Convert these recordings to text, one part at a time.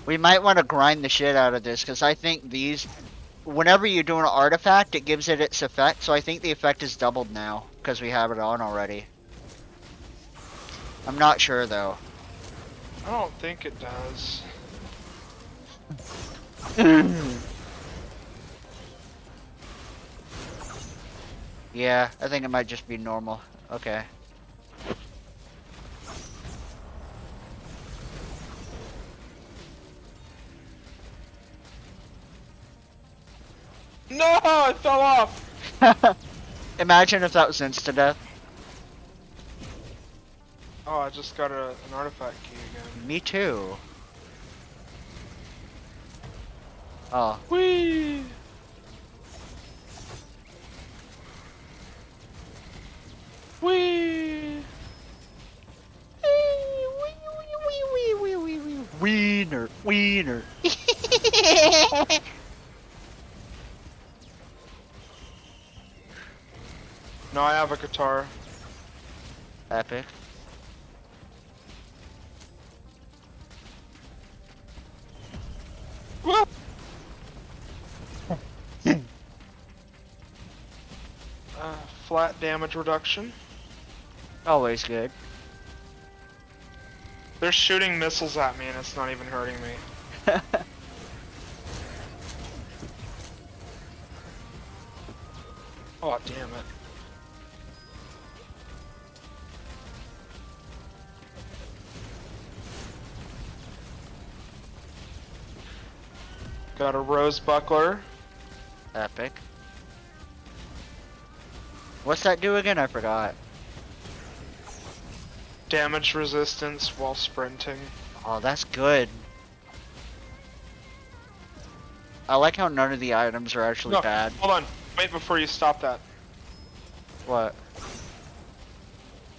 We might want to grind the shit out of this, because I think these... Whenever you do an artifact, it gives it its effect, so I think the effect is doubled now, because we have it on already. I'm not sure, though. I don't think it does. Yeah, I think it might just be normal. Okay. No, I fell off. Imagine if that was insta-death. Oh, I just got an artifact key again. Me too. Oh. Whee! Whee! Wiener, wiener. No, I have a guitar. Epic. Woo! Flat damage reduction. Always good. They're shooting missiles at me and it's not even hurting me. Oh, damn it. Got a rose buckler. Epic. What's that do again? I forgot. Damage resistance while sprinting. Oh, that's good. I like how none of the items are actually No, bad. hold on. Wait before you stop that. What?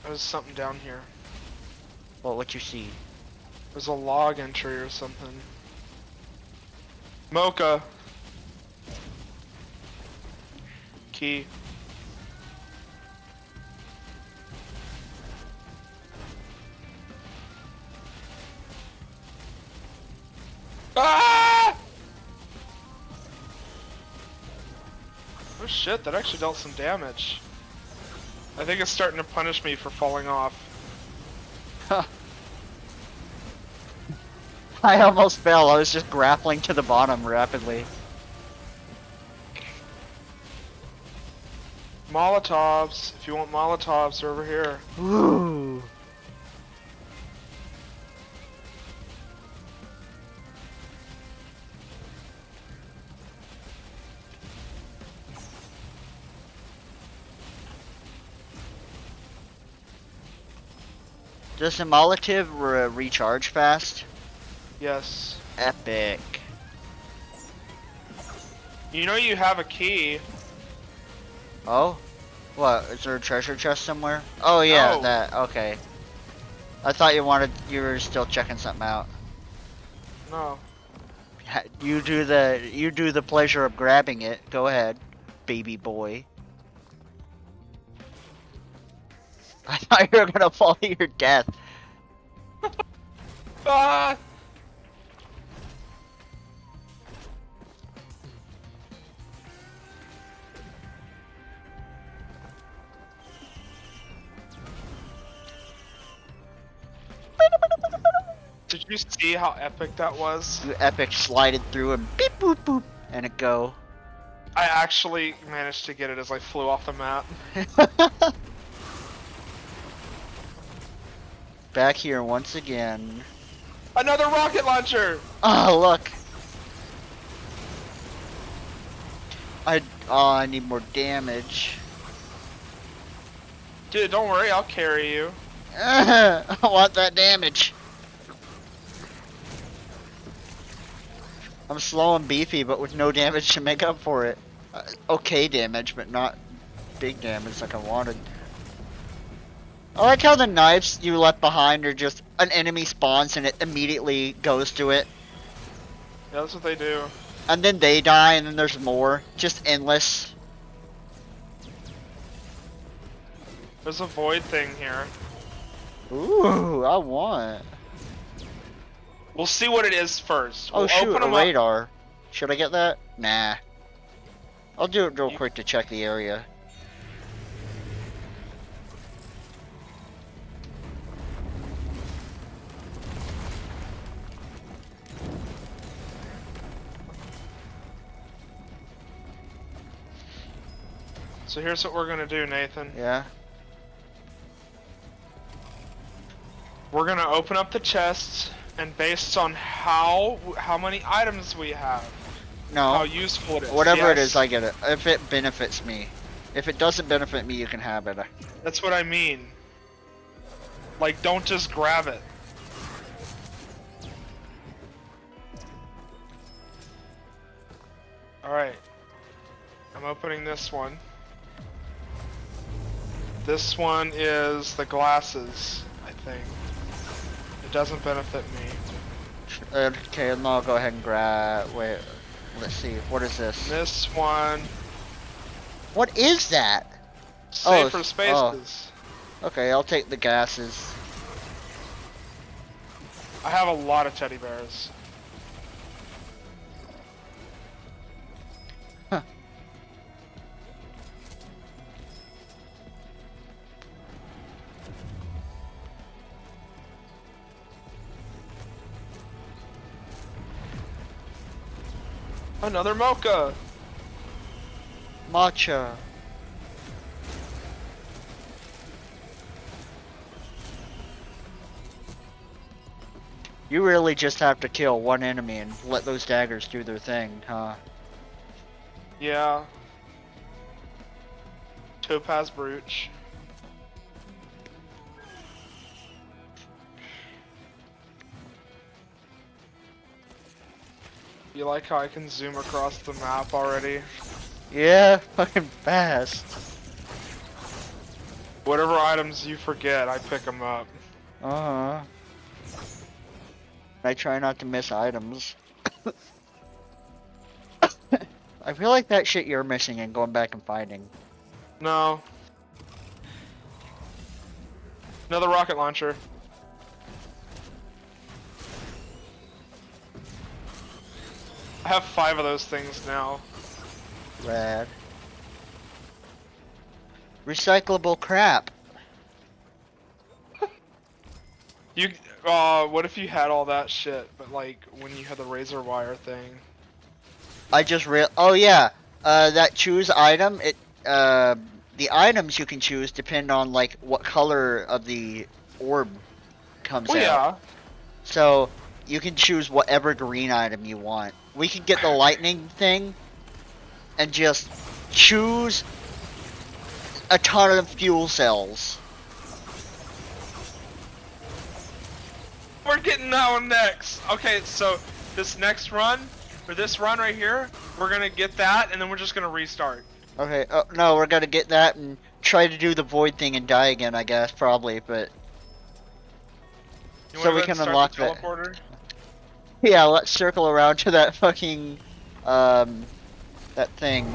There's something down here. What you see? There's a log entry or something. Mocha. Key. Ah! Oh shit, that actually dealt some damage. I think it's starting to punish me for falling off. I almost fell. I was just grappling to the bottom rapidly. Molotovs. If you want Molotovs, they're over here. Ooh. Does the Molotov recharge fast? Yes. Epic. You know you have a key. Oh? What? Is there a treasure chest somewhere? Oh yeah, No. that. Okay. I thought you were still checking something out. No. You do the pleasure of grabbing it. Go ahead, baby boy. I thought you were gonna fall to your death. Ah! Did you see how epic that was? You epic slided through and beep boop boop, and it go. I actually managed to get it as I flew off the map. Back here once again. Another rocket launcher! Oh look. I need more damage. Dude, don't worry, I'll carry you. I want that damage. I'm slow and beefy, but with no damage to make up for it. Okay damage, but not big damage like I wanted. I like how the knives you left behind are just an enemy spawns and it immediately goes to it. Yeah, that's what they do. And then they die and then there's more. Just endless. There's a void thing here. Ooh, I want. We'll see what it is first. Oh We'll shoot, open a 'em up. radar. Should I get that? Nah. I'll do it real You- quick to check the area. So here's what we're gonna do, Nathan. Yeah. We're gonna open up the chests, and based on how many items we have, how No. useful it is. Whatever it Yes, is, I get it. If it benefits me. If it doesn't benefit me, you can have it. That's what I mean. Like, don't just grab it. Alright. I'm opening this one. This one is the glasses, I think. It doesn't benefit me. Okay, and I'll go ahead and grab. Wait. Let's see. What is this? This one, What is that? safer oh. spaces. Okay, I'll take the gases. I have a lot of teddy bears. Huh. Another mocha. Matcha. You really just have to kill one enemy and let those daggers do their thing, huh? Yeah. Topaz brooch. You like how I can zoom across the map already? Yeah, fucking fast. Whatever items you forget, I pick them up. Uh-huh. I try not to miss items. I feel like that shit you're missing and going back and fighting. No. Another rocket launcher. I have 5 of those things now. Rad. Recyclable crap. You, what if you had all that shit, but like when you had the razor wire thing? I just oh yeah, that choose item, the items you can choose depend on like what color of the orb comes Well, out. yeah. So you can choose whatever green item you want. We could get the lightning thing and just choose a ton of fuel cells. We're getting that one next. Okay, so this next run, or this run right here, we're gonna get that, and then we're just gonna restart. Okay, no, we're gonna get that and try to do the void thing and die again, I guess, probably, but... You So wanna we go can and unlock start that. the teleporter? Yeah, let's circle around to that fucking, that thing.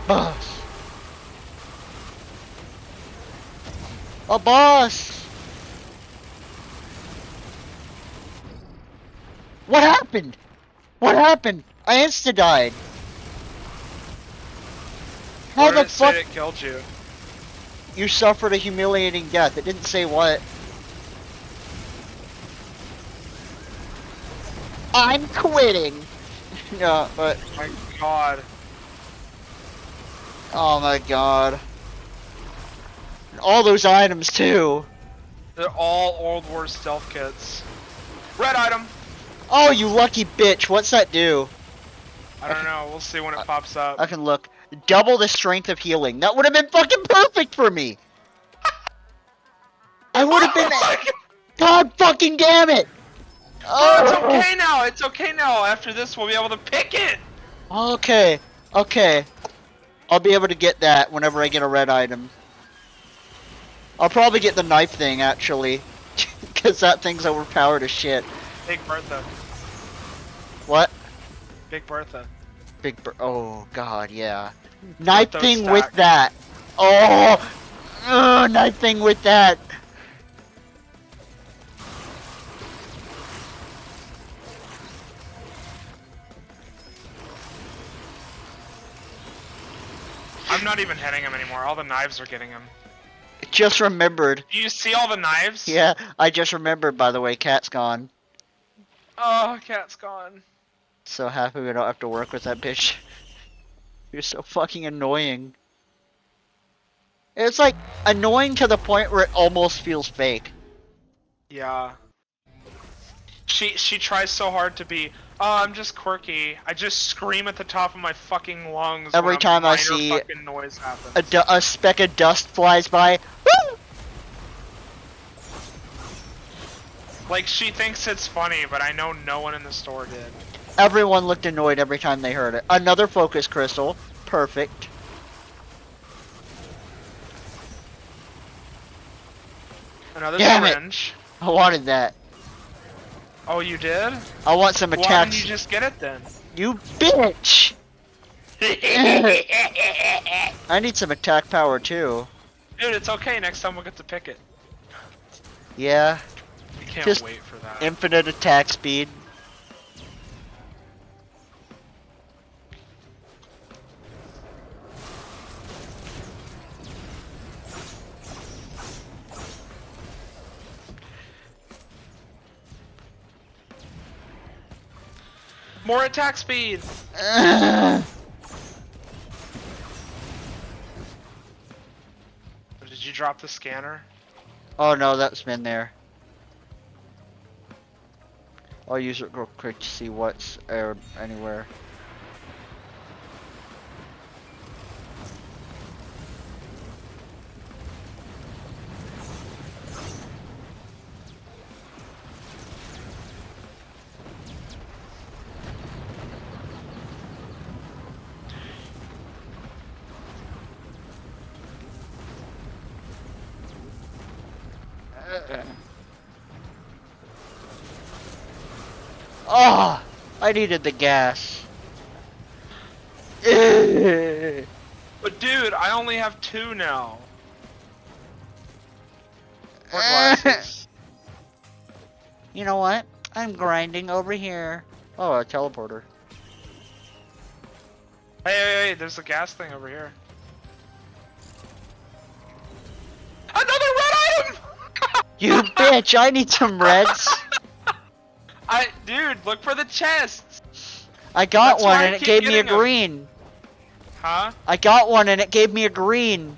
Boss! A boss! What happened? What happened? I insta-died. How Where did the it say fuck? it killed you? You suffered a humiliating death. It didn't say what. I'm quitting. No, but My god. oh my god. And all those items too. They're all Old War stealth kits. Red item! Oh, you lucky bitch. What's that do? I don't know, we'll see when it pops up. I can look. Double the strength of healing. That would have been fucking perfect for me. I would have been. God fucking damn it. Oh, it's okay now! It's okay now! After this, we'll be able to pick it! Okay. Okay. I'll be able to get that whenever I get a red item. I'll probably get the knife thing, actually. Because that thing's overpowered as shit. Big Bertha. What? Big Bertha. Oh, God, yeah. Knife those thing with stacked. that. Oh! Knife thing with that. I'm not even hitting him anymore. All the knives are getting him. Just remembered. Do you see all the knives? Yeah, I just remembered, by the way, Cat's gone. Oh, Cat's gone. So happy we don't have to work with that bitch. You're so fucking annoying. It's like annoying to the point where it almost feels fake. Yeah. She tries so hard to be, oh, I'm just quirky. I just scream at the top of my fucking lungs Every when a time I minor see fucking noise happens. A speck of dust flies by. Woo! Like, she thinks it's funny, but I know no one in the store did. Everyone looked annoyed every time they heard it. Another focus crystal. Perfect. Another Damn it. syringe. I wanted that. Oh, you did? I want some Why didn't attacks. you just get it then? You bitch! I need some attack power too. Dude, it's okay. Next time we'll get to pick it. Yeah. We can't Just wait for that. Infinite attack speed. More attack speed! Did you drop the scanner? Oh no, that's been there. I'll use it real quick to see what's anywhere. Oh, I needed the gas. But dude, I only have 2 now. More glasses. You know what? I'm grinding over here. Oh, a teleporter. Hey, there's a gas thing over here. Another red item! You bitch, I need some reds. Dude, look for the chests! I got That's one why I and it keep gave me a getting 'em. green. Huh? I got one and it gave me a green.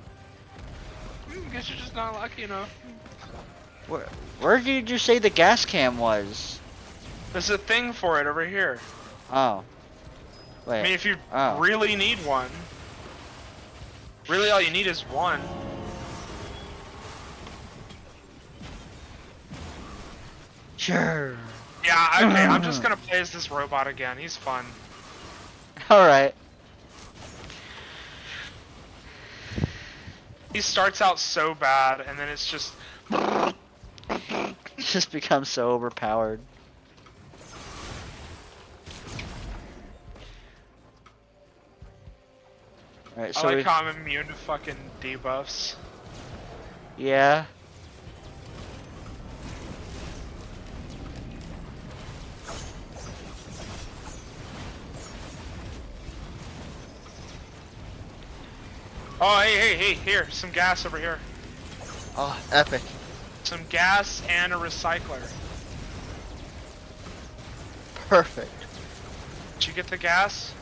Guess you're just not lucky enough. Where did you say the gas cam was? There's a thing for it over here. Oh. Wait. I mean, if you Oh. really need one. Really, all you need is one. Sure. Yeah, okay, I'm just gonna play as this robot again. He's fun. Alright. He starts out so bad, and then it's just... Just becomes so overpowered. Alright, I so like how I'm immune to fucking debuffs. yeah. Oh, hey, here, some gas over here. Oh, epic. Some gas and a recycler. Perfect. Did you get the gas?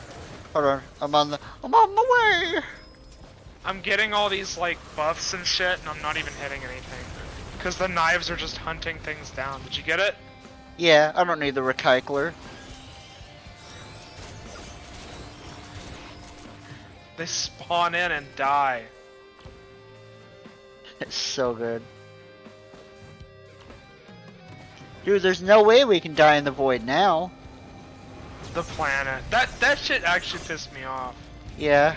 Hold on, I'm on the way. I'm getting all these, like, buffs and shit, and I'm not even hitting anything. Because the knives are just hunting things down. Did you get it? Yeah, I don't need the recycler. They spawn in and die. It's so good. Dude, there's no way we can die in the void now. The planet. That shit actually pissed me off. Yeah.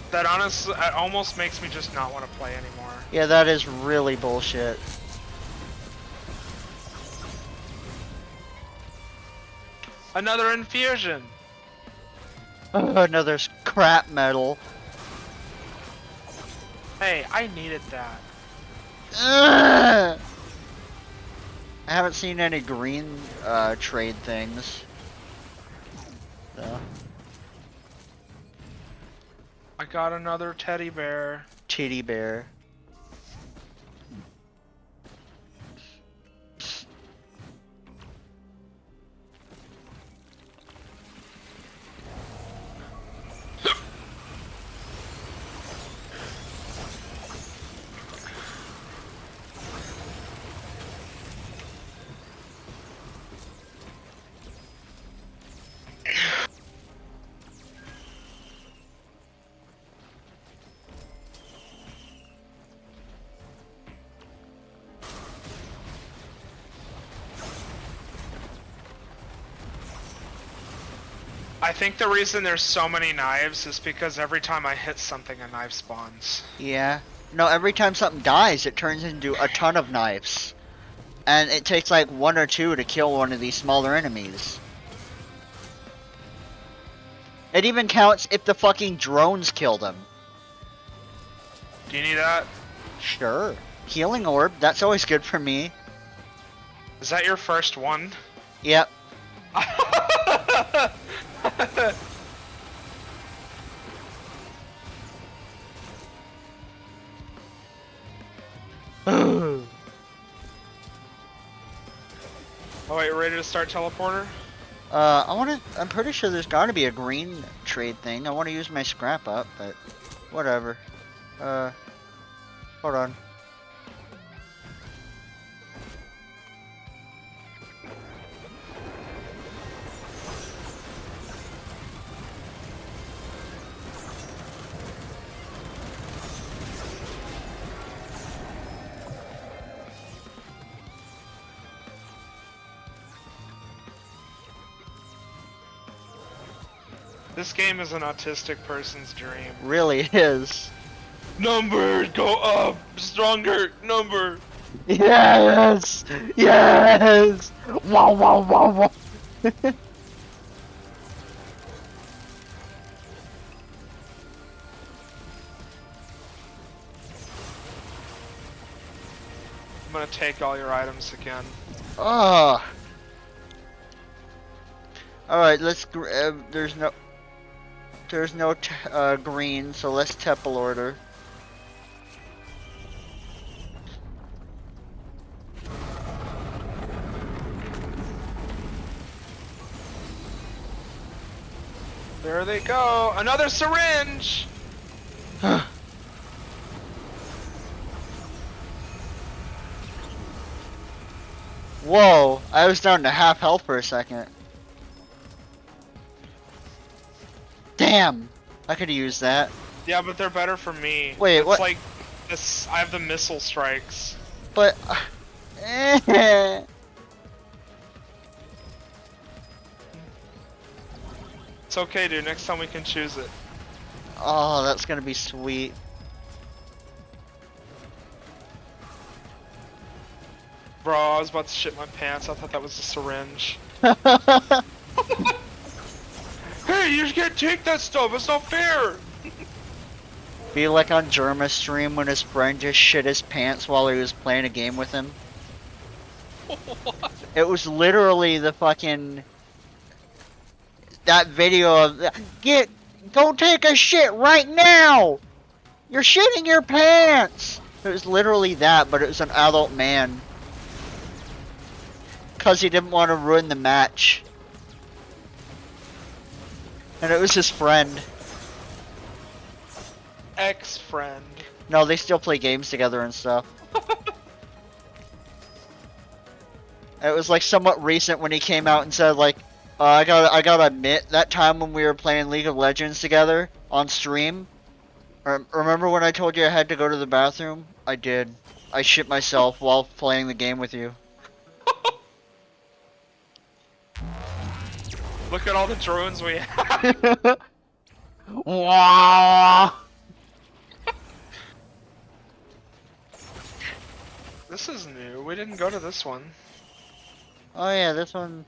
That honestly, it almost makes me just not want to play anymore. Yeah, that is really bullshit. Another infusion. Another scrap metal. Hey, I needed that. Ugh. I haven't seen any green trade things. though. I got another teddy bear. Titty bear. I think the reason there's so many knives is because every time I hit something, a knife spawns. Yeah. No, every time something dies, it turns into a ton of knives. And it takes like 1 or 2 to kill one of these smaller enemies. It even counts if the fucking drones kill them. Do you need that? Sure. Healing orb, that's always good for me. Is that your first one? Yep. Oh wait, ready to start teleporter? I'm pretty sure there's gotta be a green trade thing. I wanna use my scrap up, but whatever. Hold on. This game is an autistic person's dream. Really is. Number, go up, stronger, number. Yes! Yes! Wow, wow, wow, wow. I'm gonna take all your items again. Oh. Alright, there's no green, so let's Temple order. There they go, another syringe! Whoa, I was down to half health for a second. Damn, I could have used that. Yeah, but they're better for me. Wait, it's what? Like this, I have the missile strikes. But, It's okay, dude. Next time we can choose it. oh, that's gonna be sweet. Bro, I was about to shit my pants. I thought that was a syringe. Hey, you can't take that stuff. It's not fair. Be like on Jerma's stream when his friend just shit his pants while he was playing a game with him. What? It was literally the fucking that video of go take a shit right now. You're shitting your pants. It was literally that, but it was an adult man. Cause he didn't want to ruin the match. And it was his friend. Ex-friend. No, they still play games together and stuff. It was like somewhat recent when he came out and said like, I gotta admit, that time when we were playing League of Legends together on stream, remember when I told you I had to go to the bathroom? I did. I shit myself while playing the game with you. Look at all the drones we have. Wow. This is new. We didn't go to this one. Oh yeah, this one.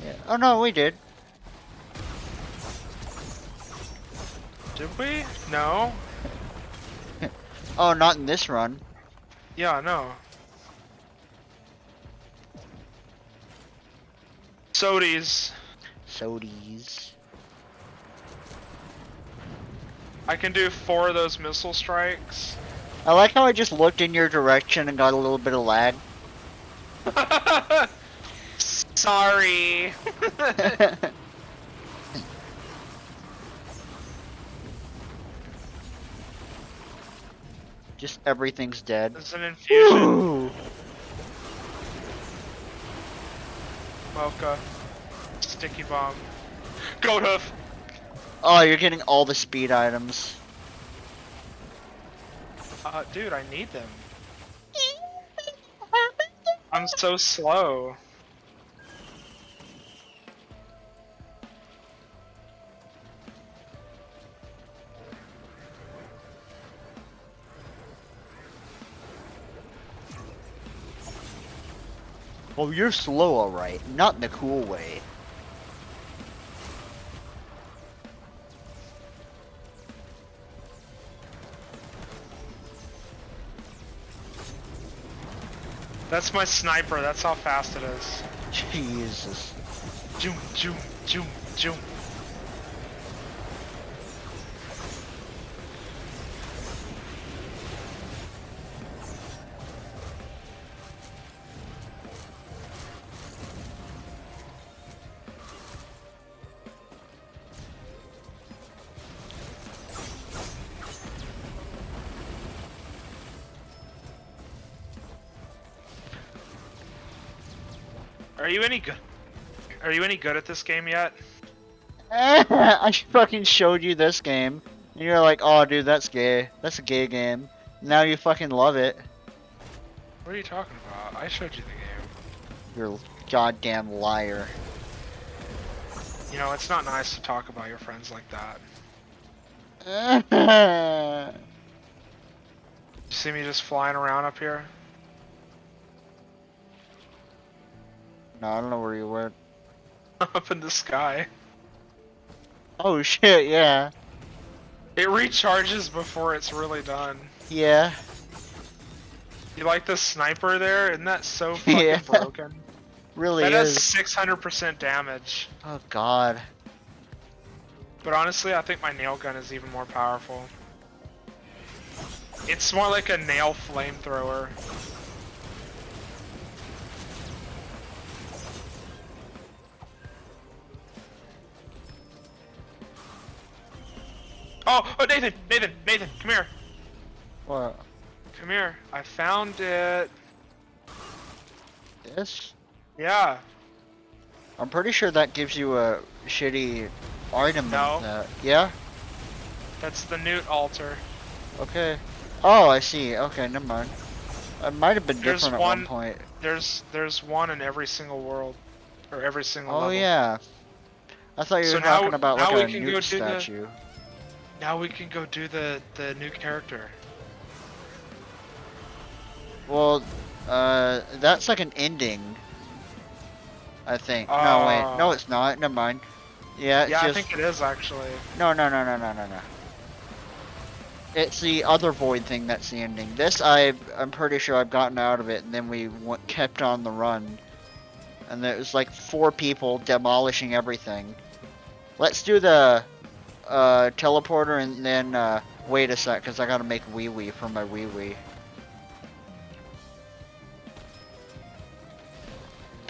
Yeah. Oh no, we did. Did we? No. Oh, not in this run. Yeah, no. Sodies. sodies. I can do 4 of those missile strikes. I like how I just looked in your direction and got a little bit of lag. Sorry. Just everything's dead. There's an infusion. Ooh. Mocha. Sticky bomb. Goat hoof. Oh, you're getting all the speed items. Dude, I need them. I'm so slow. Well, you're slow, alright. Not in the cool way. That's my sniper. That's how fast it is. Jesus. Joom, joom, joom, joom. Are you any good? Are you any good at this game yet? I fucking showed you this game. And you're like, oh dude, that's gay. That's a gay game. Now you fucking love it. What are you talking about? I showed you the game. You're a goddamn liar. You know, it's not nice to talk about your friends like that. No, You see me just flying around up here? I don't know where you went. Up in the sky. Oh shit, yeah. It recharges before it's really done. Yeah. You like the sniper there? Isn't that so fucking Yeah. broken? Really That has is. 600% damage. Oh god. But honestly, I think my nail gun is even more powerful. It's more like a nail flamethrower. Oh, Nathan, come here. What? Come here. I found it. This? Yeah. I'm pretty sure that gives you a shitty item. No. Yeah? That's the Newt altar. Okay. Oh, I see. Okay, never mind. It might have been There's different at one point. There's one in every single world. Or every single Oh level. yeah. I thought you So were now- talking about now like we a can go Newt do the- statue. Now we can go do the new character. Well, that's like an ending. I think. No, wait. No, it's not. Never mind. Yeah, it's Yeah, I just... think it is actually. No. It's the other void thing that's the ending. This, I'm pretty sure I've gotten out of it, and then we kept on the run. And there was like 4 people demolishing everything. Let's do the teleporter, and then wait a sec, because I gotta make wee wee for my wee wee.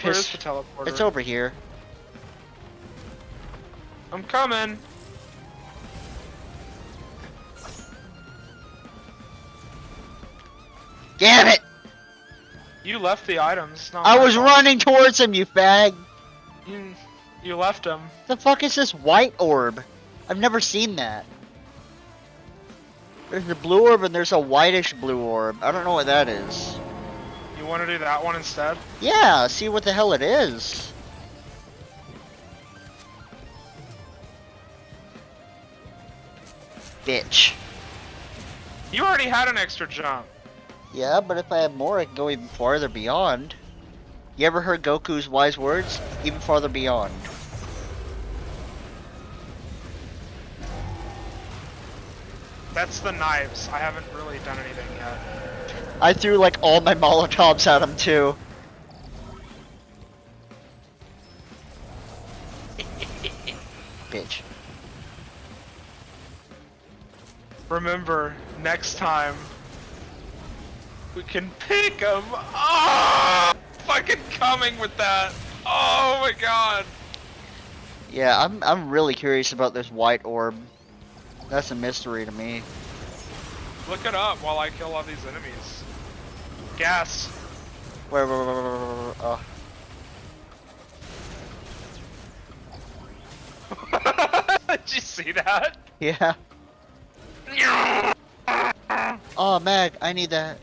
Where is the teleporter? It's over here. I'm coming. Damn it! You left the items. Not I my was fault. running towards him, you fag! You left them. The fuck is this white orb? I've never seen that. There's a blue orb and there's a whitish blue orb. I don't know what that is. You want to do that one instead? Yeah, see what the hell it is. Bitch. You already had an extra jump. Yeah, but if I have more, I can go even farther beyond. You ever heard Goku's wise words? Even farther beyond. That's the knives. I haven't really done anything yet. I threw like all my Molotovs at him too. Remember, next time we can pick them. Oh, fucking coming with that. Oh my god. Yeah, I'm really curious about this white orb. That's a mystery to me. Look it up while I kill all these enemies. Gas. Where? Oh. Did you see that? Yeah. Oh, Mag, I need that.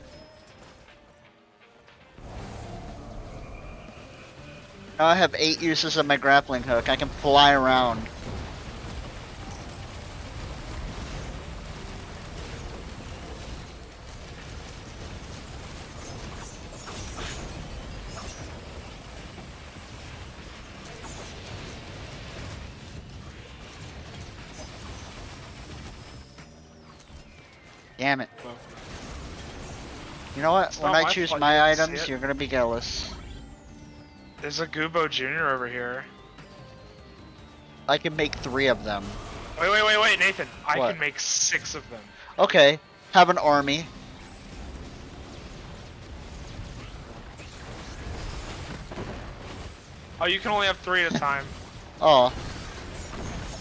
Now I have 8 uses of my grappling hook. I can fly around. Damn it. You know what? It's When not I my choose fault my you didn't see items, it. you're gonna be jealous. There's a Goobo Jr. over here. I can make 3 of them. Wait, Nathan. I What? can make 6 of them. Okay, have an army. Oh, you can only have 3 at a time. Oh,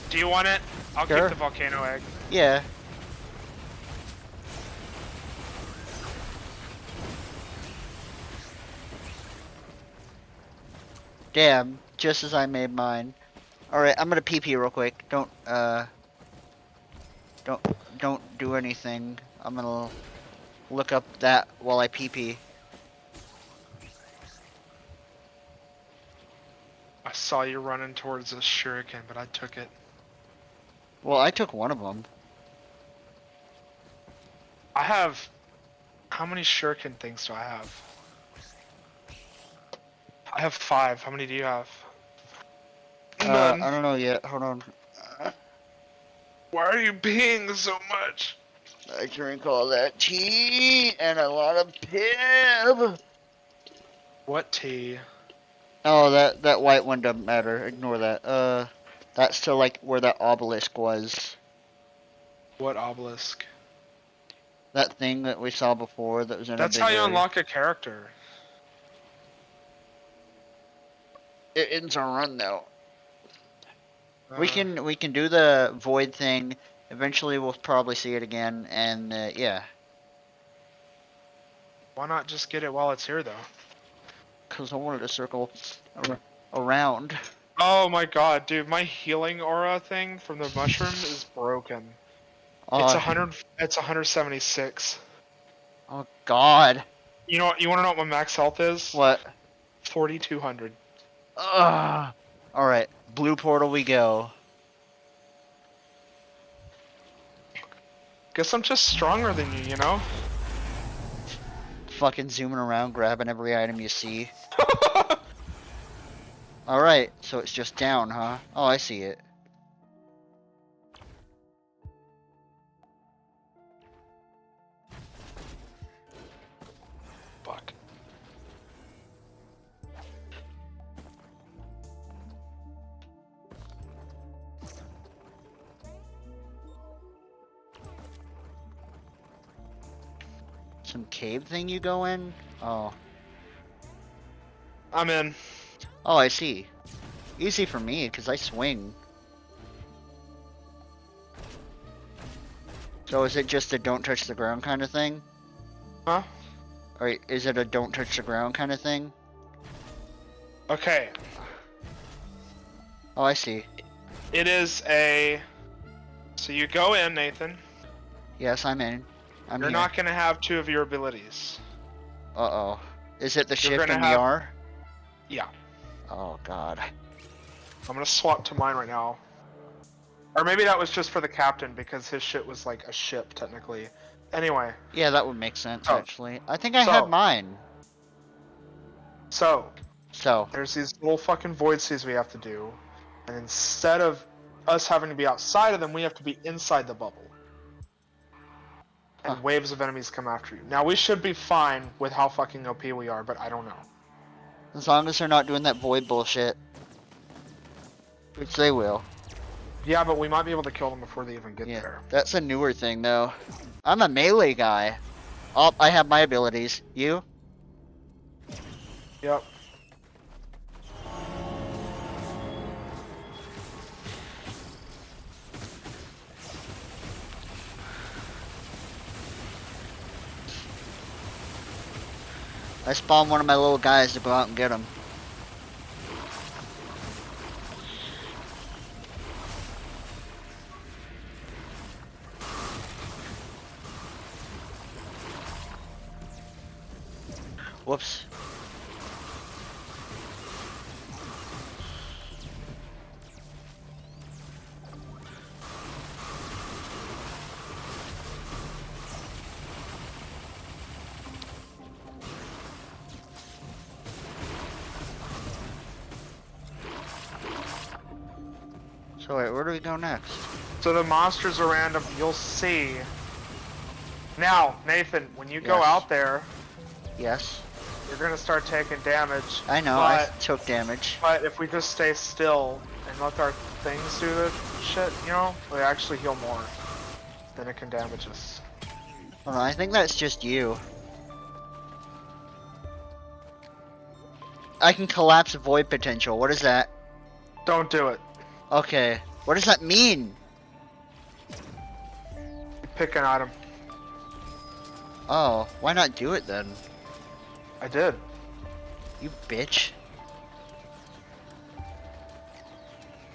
Do you want it? I'll Sure. keep the volcano egg. yeah. Damn, just as I made mine. Alright, I'm gonna PP real quick. Don't do anything. I'm gonna look up that while I PP. I saw you running towards a shuriken, but I took it. Well, I took one of them. I have... How many shuriken things do I have? I have 5. How many do you have? None. I don't know yet. Hold on. Why are you peeing so much? I drink all that tea and a lot of pib. What tea? Oh, that white one doesn't matter. Ignore that. That's to like where that obelisk was. What obelisk? That thing that we saw before that was in That's a big how you area. unlock a character. It ends our run though. We Uh, can do the void thing. Eventually, we'll probably see it again, and yeah. Why not just get it while it's here, though? Cause I wanted to circle around. Oh my god, dude, my healing aura thing from the mushroom is broken. It's 100. It's 176. Oh God. You know what? You want to know what my max health is? What? 4,200. Ugh. All right, blue portal we go. Guess I'm just stronger than you, you know? Fucking zooming around, grabbing every item you see. All right, so it's just down, huh? Oh, I see it. Fuck. Some cave thing you go in? Oh. I'm in. Oh, I see. Easy for me, because I swing. So is it just a don't touch the ground kind of thing? Huh? Or is it a don't touch the ground kind of thing? Okay. Oh, I see. It is a... So you go in, Nathan. Yes, I'm in. I'm You're here. not gonna have 2 of your abilities. Uh-oh. Is it the You're shift gonna and the have- R? Yeah. Oh, God. I'm gonna swap to mine right now. Or maybe that was just for the captain because his shit was like a ship, technically. Anyway, Yeah, that would make sense, Oh. actually. I think I So- had mine. so So, there's these little fucking void seas we have to do. And instead of us having to be outside of them, we have to be inside the bubble. And Huh. waves of enemies come after you. Now, we should be fine with how fucking OP we are, but I don't know. as long as they're not doing that void bullshit. Which they will. Yeah, but we might be able to kill them before they even get Yeah, there. that's a newer thing though. I'm a melee guy. Oh, I have my abilities. You? Yep. I spawned one of my little guys to go out and get him. Whoops. So wait, where do we go next? So the monsters are random. You'll see. Now, Nathan, when you go Yes. out there, Yes. you're gonna start taking damage. I know, I took damage. But if we just stay still and let our things do the shit, you know, we actually heal more than it can damage us. Hold on, I think that's just you. I can collapse void potential. What is that? Don't do it. Okay. What does that mean? Pick an item. Oh, why not do it then? I did. You bitch.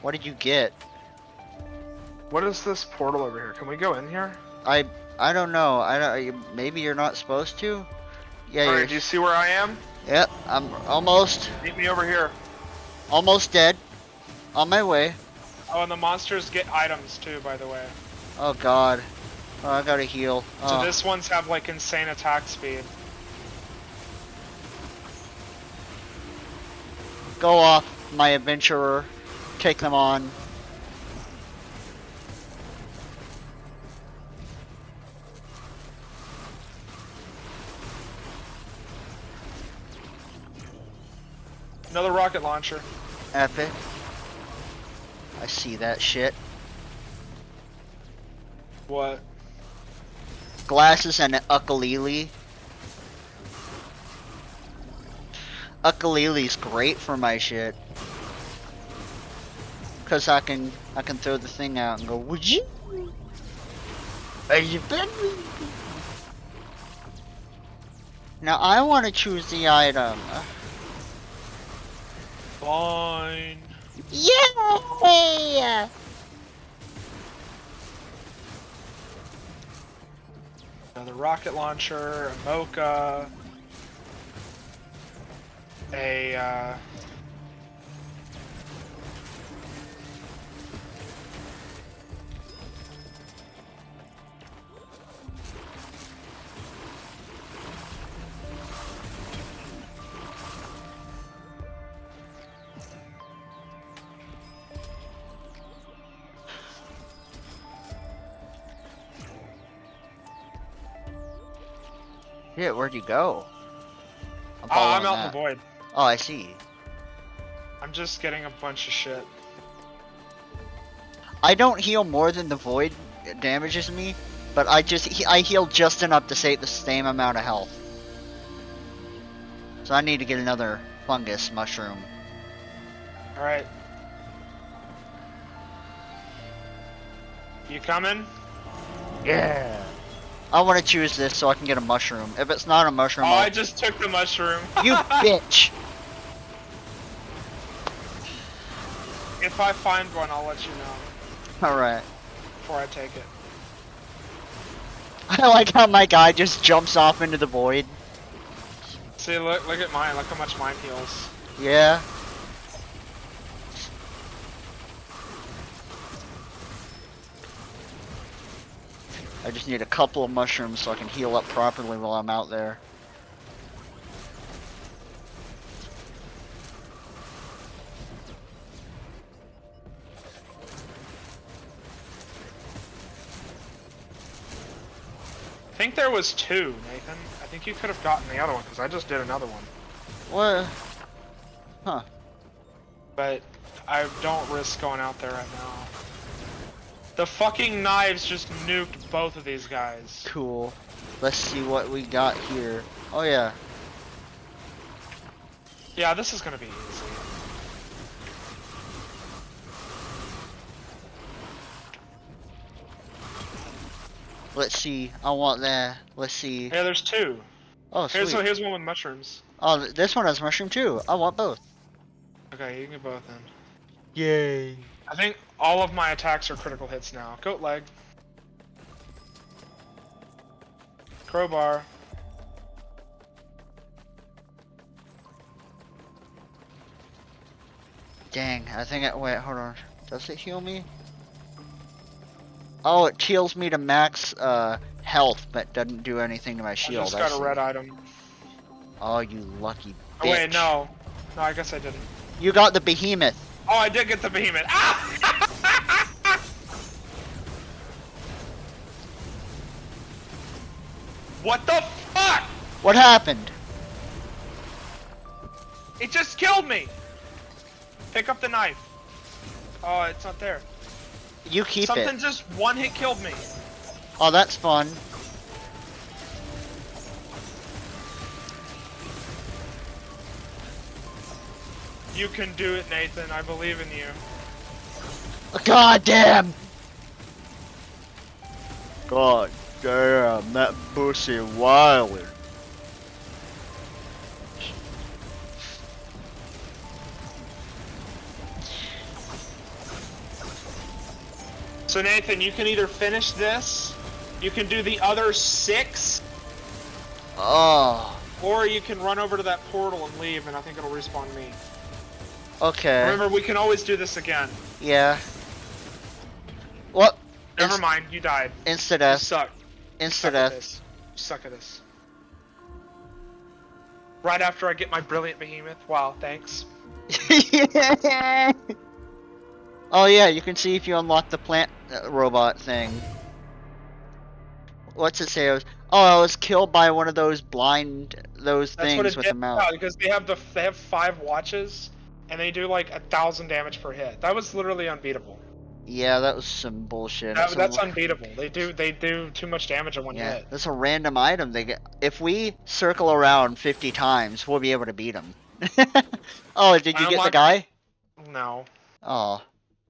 What did you get? What is this portal over here? Can we go in here? I don't know. Maybe you're not supposed to? Yeah, Alright, do you see where I am? Yep, I'm almost Meet me over here. dead. On my way. Oh, and the monsters get items too, by the way. Oh god. Oh, I gotta heal. So Oh. this ones have like insane attack speed. Go off, my adventurer. Take them on. Another rocket launcher. Epic. I see that shit. What? Glasses and an ukulele. Ukulele's great for my shit. Cause I can throw the thing out and go, would you? Are you been? Now I want to choose the item. Fine. Yay! Another rocket launcher, a mocha, a Shit, where'd you go? I'm following out in that. the void. Oh, I see. I'm just getting a bunch of shit. I don't heal more than the void damages me, but I heal just enough to save the same amount of health. So I need to get another fungus mushroom. Alright. You coming? Yeah. I want to choose this so I can get a mushroom. If it's not a mushroom, Oh, I'll... I just took the mushroom. You bitch! If I find one, I'll let you know Alright. before I take it. I like how my guy just jumps off into the void. See, look at mine. Look how much mine heals. Yeah. I just need a couple of mushrooms so I can heal up properly while I'm out there. I think there was two, Nathan. I think you could have gotten the other one because I just did another one. What? Huh. But I don't risk going out there right now. The fucking knives just nuked both of these guys. Cool. Let's see what we got here. Oh yeah. Yeah, this is gonna be easy. Let's see. I want that. Let's see. Yeah, there's two. Oh, sweet. Here's one with mushrooms. Oh, this one has mushroom too. I want both. Okay, you can get both then. Yay. I think all of my attacks are critical hits now. Goat leg. Crowbar. Dang, I think wait, hold on. Does it heal me? Oh, it heals me to max health, but doesn't do anything to my I shield. just got I a see. red item. Oh, you lucky bitch. Oh wait, no. No, I guess I didn't. You got the behemoth. Oh, I did get the behemoth. Ah! What the fuck? What happened? It just killed me. Pick up the knife. Oh, it's not there. You keep Something it. just one hit killed me. Oh, that's fun. You can do it, Nathan. I believe in you. God damn! God damn, that pussy wildin'. So Nathan, you can either finish this, you can do the other 6, Oh, or you can run over to that portal and leave, and I think it'll respawn me. okay. Remember, we can always do this again. Yeah. What? Never mind, you died. You Insta-death. suck. Insta Suck at death. this. You suck at this. Right after I get my brilliant behemoth. Wow, thanks. Oh yeah, you can see if you unlock the plant robot thing. What's it say? I was killed by one of those That's what things it with did. a mouse. Yeah, because they have 5 watches, and they do like 1,000 damage per hit. That was literally unbeatable. Yeah, that was some bullshit. That's unbeatable. They do too much damage in one Yeah, hit. that's a random item. If we circle around 50 times, we'll be able to beat them. Oh, did you get the unlocked- guy? No. Oh.